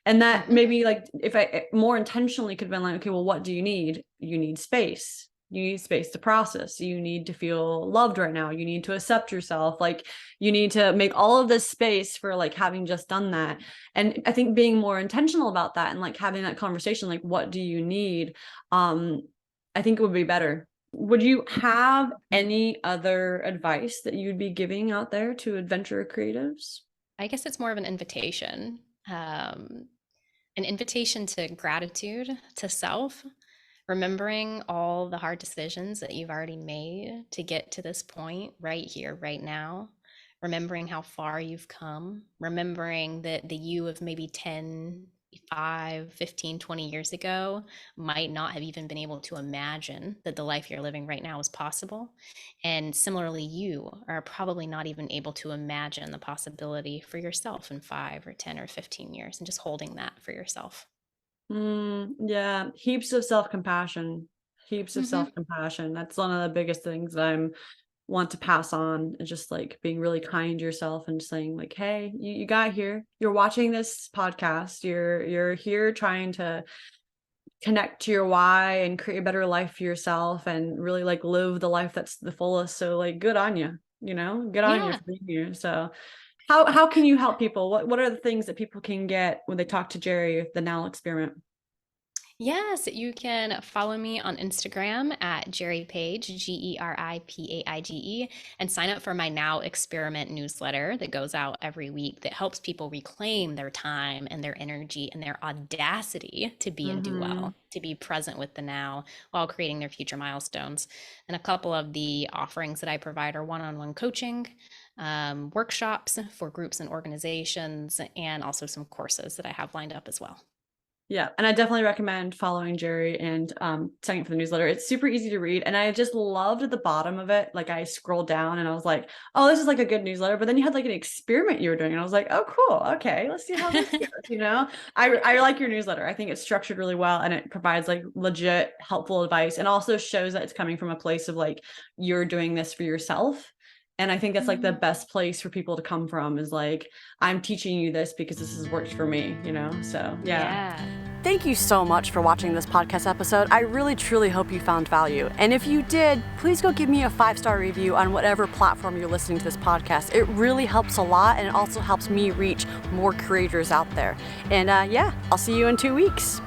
And that maybe like if I more intentionally could have been like, okay, well, what do you need? You need space. You need space to process. You need to feel loved right now. You need to accept yourself. Like you need to make all of this space for like having just done that. And I think being more intentional about that and like having that conversation, like, what do you need? I think it would be better. Would you have any other advice that you'd be giving out there to adventure creatives? I guess it's more of an invitation. An invitation to gratitude, to self, remembering all the hard decisions that you've already made to get to this point right here, right now, remembering how far you've come, remembering that the you of maybe 10, 5, 15, 20 years ago might not have even been able to imagine that the life you're living right now is possible. And similarly, you are probably not even able to imagine the possibility for yourself in 5 or 10 or 15 years, and just holding that for yourself. Yeah, heaps of self-compassion. Heaps of self-compassion. That's one of the biggest things that I'm want to pass on, is just like being really kind to yourself and saying like, hey, you got here. You're watching this podcast. You're here trying to connect to your why and create a better life for yourself and really like live the life that's the fullest. So like, good on you, good on you Yeah. for being here. So how can you help people? What are the things that people can get when they talk to Geri, the Now Experiment? Yes, you can follow me on Instagram at Geri Paige, GeriPaige, and sign up for my Now Experiment newsletter that goes out every week that helps people reclaim their time and their energy and their audacity to be and do well, to be present with the now while creating their future milestones. And a couple of the offerings that I provide are one-on-one coaching, workshops for groups and organizations, and also some courses that I have lined up as well. Yeah. And I definitely recommend following Geri and signing up for the newsletter. It's super easy to read. And I just loved at the bottom of it. Like I scrolled down and I was like, oh, this is like a good newsletter. But then you had like an experiment you were doing. And I was like, oh, cool. Okay. Let's see how this goes. You know, I like your newsletter. I think it's structured really well and it provides like legit helpful advice and also shows that it's coming from a place of like, you're doing this for yourself. And I think that's like the best place for people to come from is like, I'm teaching you this because this has worked for me, you know? So, yeah. Thank you so much for watching this podcast episode. I really, truly hope you found value. And if you did, please go give me a 5-star review on whatever platform you're listening to this podcast. It really helps a lot and it also helps me reach more creators out there. And I'll see you in 2 weeks.